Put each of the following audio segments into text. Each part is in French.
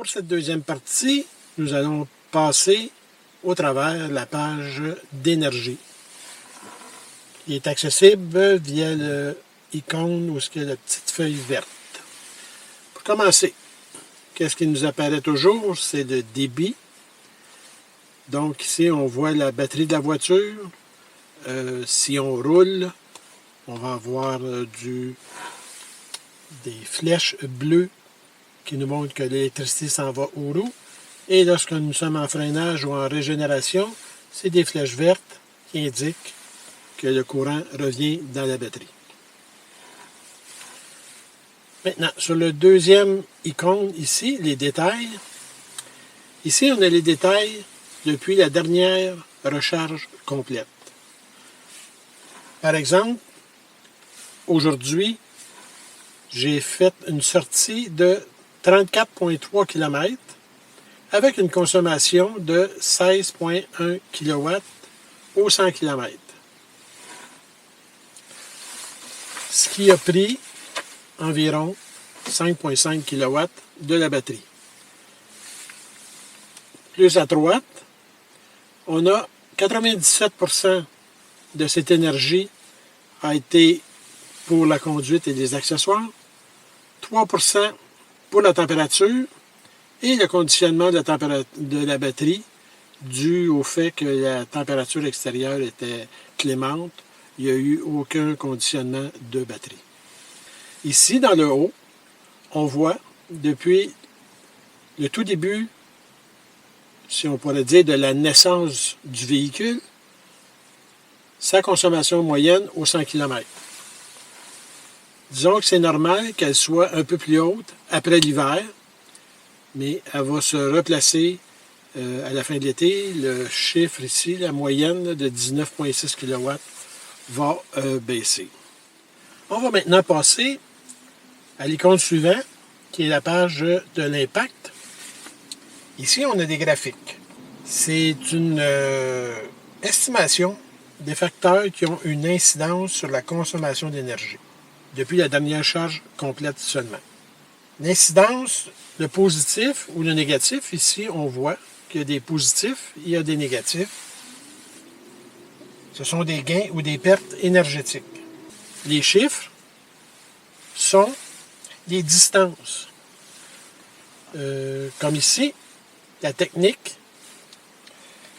Pour cette deuxième partie, nous allons passer au travers la page d'énergie. Il est accessible via l'icône où il y a la petite feuille verte. Pour commencer, qu'est-ce qui nous apparaît toujours? C'est le débit. Donc ici, on voit la batterie de la voiture. Si on roule, on va avoir des flèches bleues qui nous montrent que l'électricité s'en va aux roues. Et lorsque nous sommes en freinage ou en régénération, c'est des flèches vertes qui indiquent que le courant revient dans la batterie. Maintenant, sur le deuxième icône ici, les détails. Ici, on a les détails depuis la dernière recharge complète. Par exemple, aujourd'hui, j'ai fait une sortie de 34,3 km avec une consommation de 16,1 kW au 100 km. Ce qui a pris environ 5,5 kW de la batterie. Plus à droite, on a 97% de cette énergie a été pour la conduite et les accessoires, 3% pour la température et le conditionnement de la batterie dû au fait que la température extérieure était clémente. Il n'y a eu aucun conditionnement de batterie. Ici, dans le haut, on voit depuis le tout début, si on pourrait dire, de la naissance du véhicule, sa consommation moyenne au 100 km. Disons que c'est normal qu'elle soit un peu plus haute après l'hiver, mais elle va se replacer à la fin de l'été. Le chiffre ici, la moyenne de 19,6 kW, va baisser. On va maintenant passer à l'icône suivante, qui est la page de l'impact. Ici, on a des graphiques. C'est une estimation des facteurs qui ont une incidence sur la consommation d'énergie, depuis la dernière charge complète seulement. L'incidence, le positif ou le négatif, ici, on voit qu'il y a des positifs, il y a des négatifs. Ce sont des gains ou des pertes énergétiques. Les chiffres sont les distances. Comme ici, la technique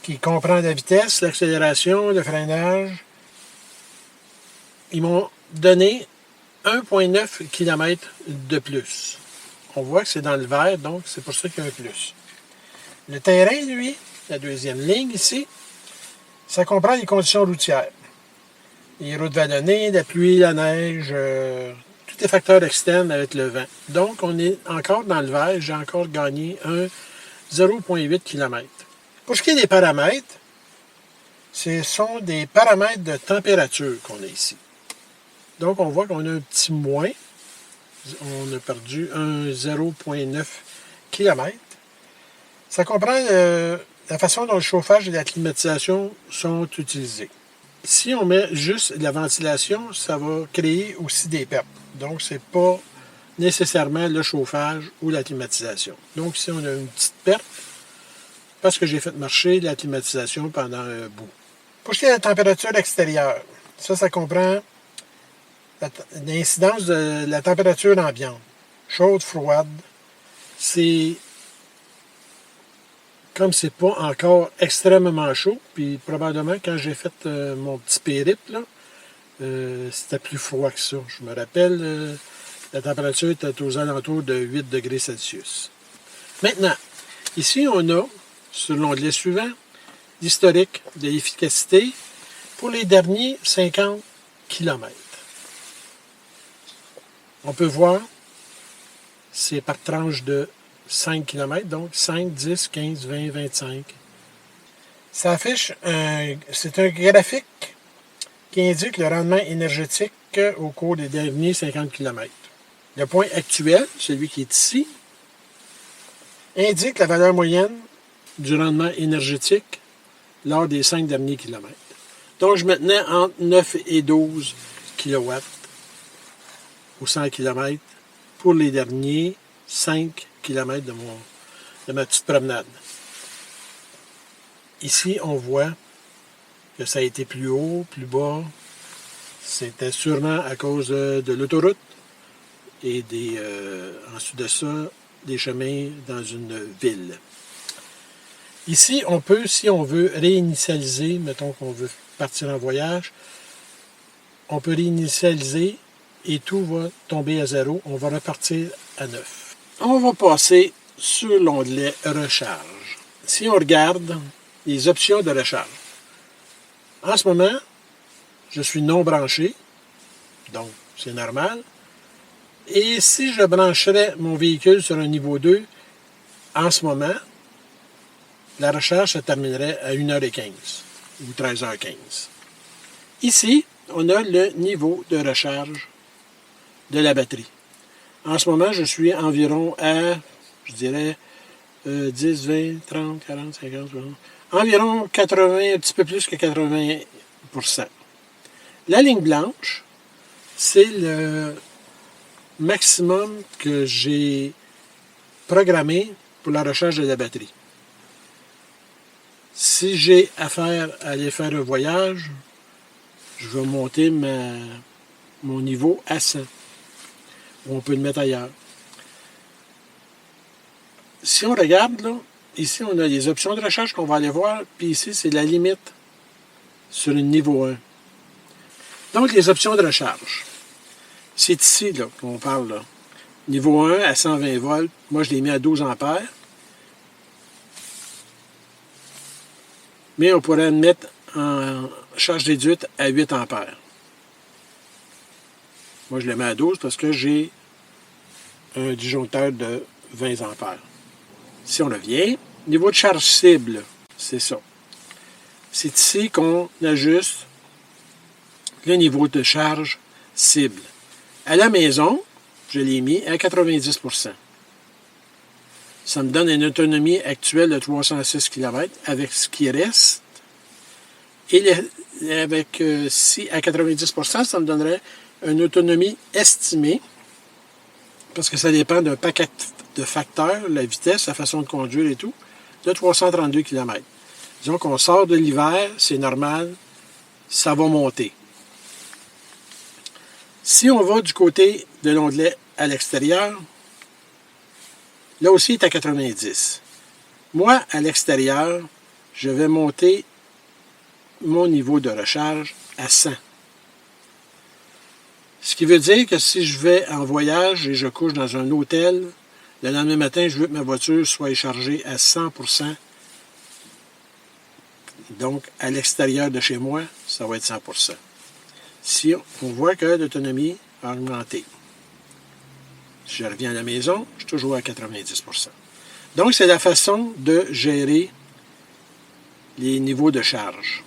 qui comprend la vitesse, l'accélération, le freinage. Ils m'ont donné 1,9 km de plus. On voit que c'est dans le vert, donc c'est pour ça qu'il y a un plus. Le terrain, lui, la deuxième ligne ici, ça comprend les conditions routières. Les routes vallonnées, la pluie, la neige, tous les facteurs externes avec le vent. Donc, on est encore dans le vert. J'ai encore gagné un 0,8 km. Pour ce qui est des paramètres, ce sont des paramètres de température qu'on a ici. Donc, on voit qu'on a un petit moins. On a perdu un 0,9 km. Ça comprend la façon dont le chauffage et la climatisation sont utilisés. Si on met juste la ventilation, ça va créer aussi des pertes. Donc, ce n'est pas nécessairement le chauffage ou la climatisation. Donc, ici, on a une petite perte parce que j'ai fait marcher la climatisation pendant un bout. Pour ce qui est de la température extérieure, ça comprend l'incidence de la température ambiante. Chaude, froide. C'est comme c'est pas encore extrêmement chaud, puis probablement quand j'ai fait mon petit périple, là, c'était plus froid que ça. Je me rappelle, la température était aux alentours de 8 degrés Celsius. Maintenant, ici on a, sur l'onglet suivant, l'historique de l'efficacité pour les derniers 50 km. On peut voir, c'est par tranche de 5 km, donc 5, 10, 15, 20, 25. Ça affiche, c'est un graphique qui indique le rendement énergétique au cours des derniers 50 km. Le point actuel, celui qui est ici, indique la valeur moyenne du rendement énergétique lors des 5 derniers kilomètres. Donc, je me tenais entre 9 et 12 kW au 100 km pour les derniers 5 km de ma petite promenade. Ici, on voit que ça a été plus haut, plus bas. C'était sûrement à cause de l'autoroute et ensuite de ça, des chemins dans une ville. Ici, on peut, si on veut réinitialiser, mettons qu'on veut partir en voyage, on peut réinitialiser et tout va tomber à zéro. On va repartir à neuf. On va passer sur l'onglet Recharge. Si on regarde les options de recharge, en ce moment, je suis non branché, donc c'est normal. Et si je brancherais mon véhicule sur un niveau 2, en ce moment, la recharge se terminerait à 1h15 ou 13h15. Ici, on a le niveau de recharge de la batterie. En ce moment, je suis environ à, je dirais, 10, 20, 30, 40, 50, 60, environ 80, un petit peu plus que 80%. La ligne blanche, c'est le maximum que j'ai programmé pour la recharge de la batterie. Si j'ai affaire à aller faire un voyage, je vais monter mon niveau à 100. Ou on peut le mettre ailleurs. Si on regarde, là, ici, on a les options de recharge qu'on va aller voir, puis ici, c'est la limite sur le niveau 1. Donc, les options de recharge. C'est ici là, qu'on parle. Là. Niveau 1 à 120 volts. Moi, je l'ai mis à 12 ampères. Mais on pourrait le mettre en charge réduite à 8 ampères. Moi, je le mets à 12 parce que j'ai un disjoncteur de 20 ampères. Si on revient, niveau de charge cible, c'est ça. C'est ici qu'on ajuste le niveau de charge cible. À la maison, je l'ai mis à 90%. Ça me donne une autonomie actuelle de 306 km avec ce qui reste. Et avec si à 90%, ça me donnerait une autonomie estimée, parce que ça dépend d'un paquet de facteurs, la vitesse, la façon de conduire et tout, de 332 km. Disons qu'on sort de l'hiver, c'est normal, ça va monter. Si on va du côté de l'onglet à l'extérieur, là aussi, il est à 90. Moi, à l'extérieur, je vais monter mon niveau de recharge à 100. Ce qui veut dire que si je vais en voyage et je couche dans un hôtel, le lendemain matin, je veux que ma voiture soit chargée à 100%. Donc, à l'extérieur de chez moi, ça va être 100%. Si on voit que l'autonomie a augmenté. Si je reviens à la maison, je suis toujours à 90%. Donc, c'est la façon de gérer les niveaux de charge.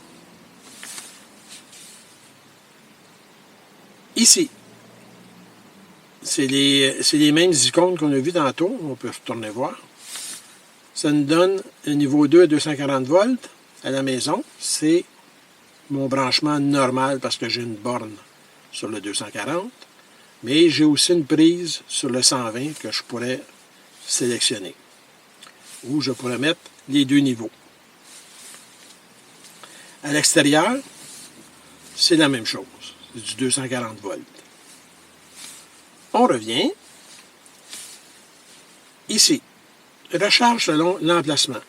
Ici, c'est les mêmes icônes qu'on a vues tantôt. On peut retourner voir. Ça nous donne un niveau 2 à 240 volts à la maison. C'est mon branchement normal parce que j'ai une borne sur le 240. Mais j'ai aussi une prise sur le 120 que je pourrais sélectionner. Ou je pourrais mettre les deux niveaux. À l'extérieur, c'est la même chose. C'est du 240 volts. On revient. Ici, recharge selon l'emplacement.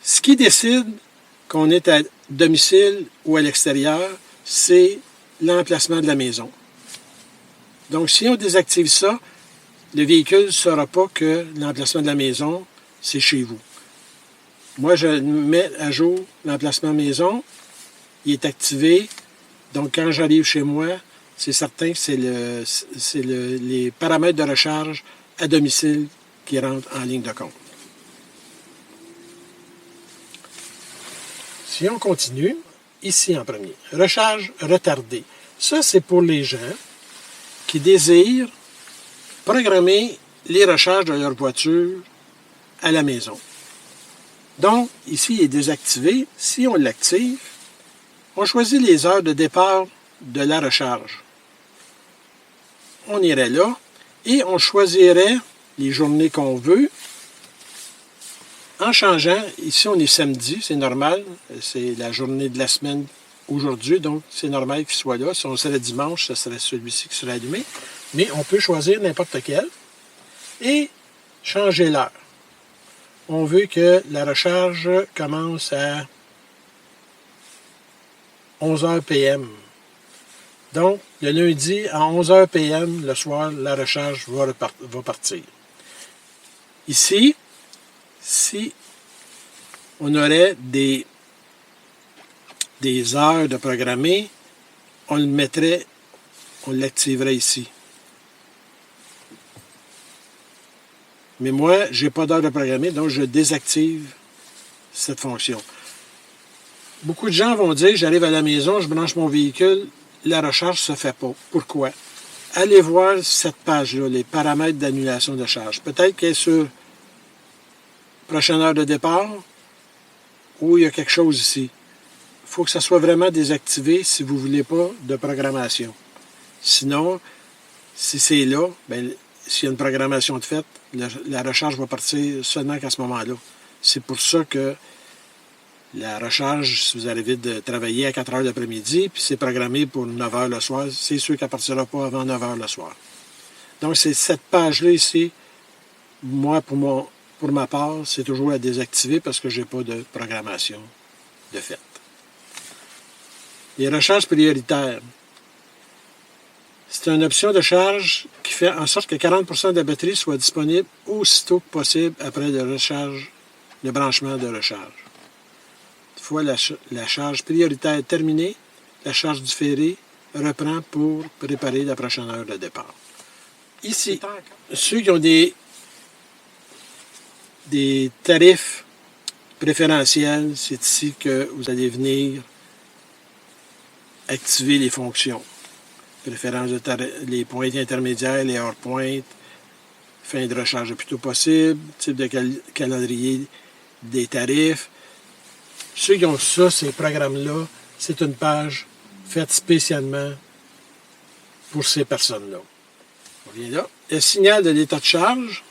Ce qui décide qu'on est à domicile ou à l'extérieur, c'est l'emplacement de la maison. Donc, si on désactive ça, le véhicule ne saura pas que l'emplacement de la maison, c'est chez vous. Moi, je mets à jour l'emplacement maison. Il est activé. Donc, quand j'arrive chez moi, c'est certain que c'est les paramètres de recharge à domicile qui rentrent en ligne de compte. Si on continue, ici en premier, recharge retardée. Ça, c'est pour les gens qui désirent programmer les recharges de leur voiture à la maison. Donc, ici, il est désactivé. Si on l'active, on choisit les heures de départ de la recharge. On irait là. Et on choisirait les journées qu'on veut en changeant. Ici, on est samedi, c'est normal. C'est la journée de la semaine aujourd'hui, donc c'est normal qu'il soit là. Si on serait dimanche, ce serait celui-ci qui serait allumé. Mais on peut choisir n'importe quel et changer l'heure. On veut que la recharge commence à 11h PM. Donc, le lundi, à 11h PM, le soir, la recharge va partir. Ici, si on aurait des heures de programmer, on le mettrait, on l'activerait ici. Mais moi, je n'ai pas d'heure de programmer, donc je désactive cette fonction. Beaucoup de gens vont dire, j'arrive à la maison, je branche mon véhicule, la recharge ne se fait pas. Pourquoi? Allez voir cette page-là, les paramètres d'annulation de charge. Peut-être qu'elle est sur prochaine heure de départ ou il y a quelque chose ici. Il faut que ça soit vraiment désactivé si vous ne voulez pas de programmation. Sinon, si c'est là, ben, s'il y a une programmation de fait, la recharge va partir seulement qu'à ce moment-là. C'est pour ça que la recharge, si vous arrivez de travailler à 4 heures l'après-midi, puis c'est programmé pour 9 heures le soir, c'est sûr qu'elle ne partira pas avant 9 heures le soir. Donc, c'est cette page-là ici, moi, pour ma part, c'est toujours à désactiver parce que je n'ai pas de programmation de fait. Les recharges prioritaires. C'est une option de charge qui fait en sorte que 40% de la batterie soit disponible aussitôt que possible après le branchement de recharge. Une fois la charge prioritaire terminée, la charge différée reprend pour préparer la prochaine heure de départ. Ici, ceux qui ont des tarifs préférentiels, c'est ici que vous allez venir activer les fonctions. Préférence les pointes intermédiaires, les hors-pointes, fin de recharge le plus tôt possible, type de calendrier des tarifs. Ceux qui ont ça, ces programmes-là, c'est une page faite spécialement pour ces personnes-là. On vient là. Le signal de l'état de charge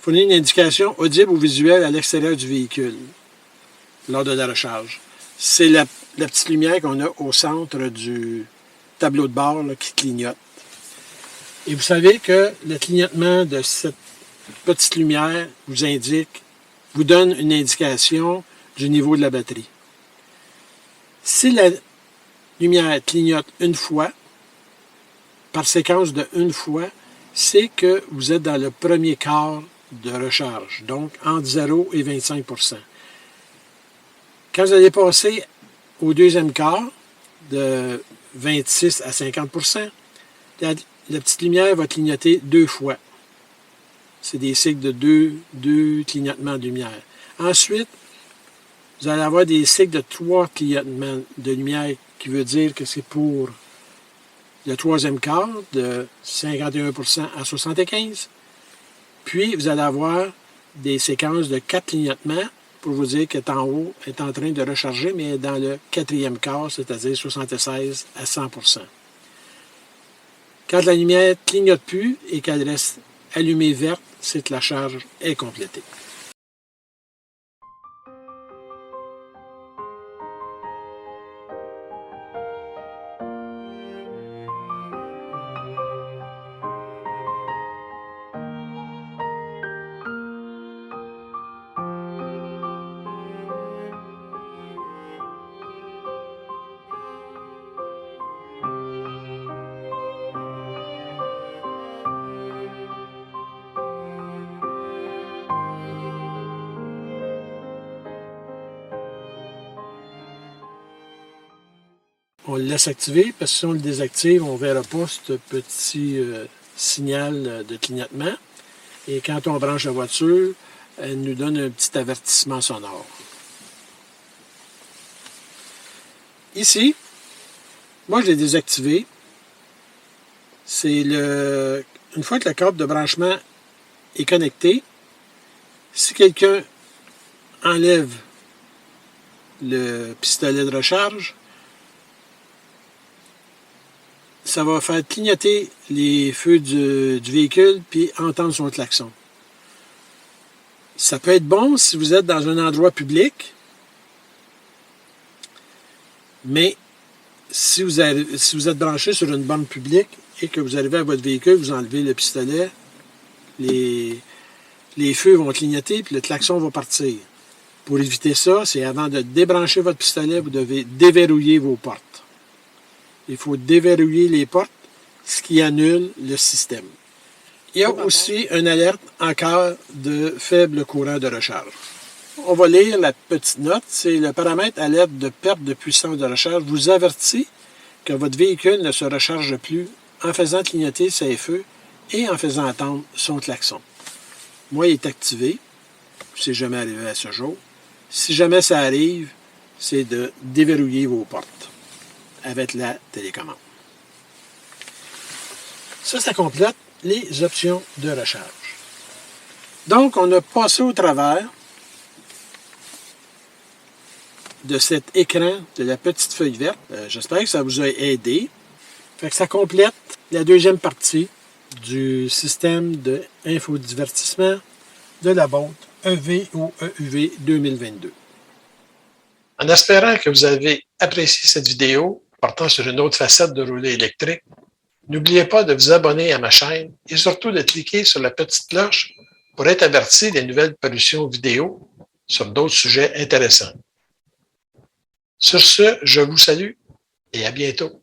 fournit une indication audible ou visuelle à l'extérieur du véhicule lors de la recharge. C'est la petite lumière qu'on a au centre du tableau de bord là, qui clignote. Et vous savez que le clignotement de cette petite lumière vous donne une indication du niveau de la batterie. Si la lumière clignote une fois, par séquence de une fois, c'est que vous êtes dans le premier quart de recharge, donc entre 0 et 25%. Quand vous allez passer au deuxième quart, de 26 à 50%, la petite lumière va clignoter 2 fois. C'est des cycles de deux clignotements de lumière. Ensuite, vous allez avoir des cycles de 3 clignotements de lumière, qui veut dire que c'est pour le troisième quart, de 51% à 75%. Puis, vous allez avoir des séquences de 4 clignotements pour vous dire qu'elle est en haut, est en train de recharger, mais dans le quatrième quart, c'est-à-dire 76 à 100%. Quand la lumière ne clignote plus et qu'elle reste allumée verte, c'est que la charge est complétée. On le laisse activer parce que si on le désactive, on ne verra pas ce petit signal de clignotement. Et quand on branche la voiture, elle nous donne un petit avertissement sonore. Ici, moi je l'ai désactivé. C'est une fois que le câble de branchement est connecté, si quelqu'un enlève le pistolet de recharge, ça va faire clignoter les feux du véhicule puis entendre son klaxon. Ça peut être bon si vous êtes dans un endroit public, mais si vous êtes branché sur une borne publique et que vous arrivez à votre véhicule, vous enlevez le pistolet, les feux vont clignoter puis le klaxon va partir. Pour éviter ça, c'est avant de débrancher votre pistolet, vous devez déverrouiller vos portes. Il faut déverrouiller les portes, ce qui annule le système. Il y a aussi une alerte en cas de faible courant de recharge. On va lire la petite note. C'est le paramètre alerte de perte de puissance de recharge vous avertit que votre véhicule ne se recharge plus en faisant clignoter ses feux et en faisant entendre son klaxon. Moi, il est activé. C'est jamais arrivé à ce jour. Si jamais ça arrive, c'est de déverrouiller vos portes avec la télécommande. Ça complète les options de recharge. Donc, on a passé au travers de cet écran de la petite feuille verte. J'espère que ça vous a aidé. Fait que ça complète la deuxième partie du système d'infodivertissement de la boîte EV ou EUV 2022. En espérant que vous avez apprécié cette vidéo portant sur une autre facette de rouler électrique, n'oubliez pas de vous abonner à ma chaîne et surtout de cliquer sur la petite cloche pour être averti des nouvelles parutions vidéo sur d'autres sujets intéressants. Sur ce, je vous salue et à bientôt.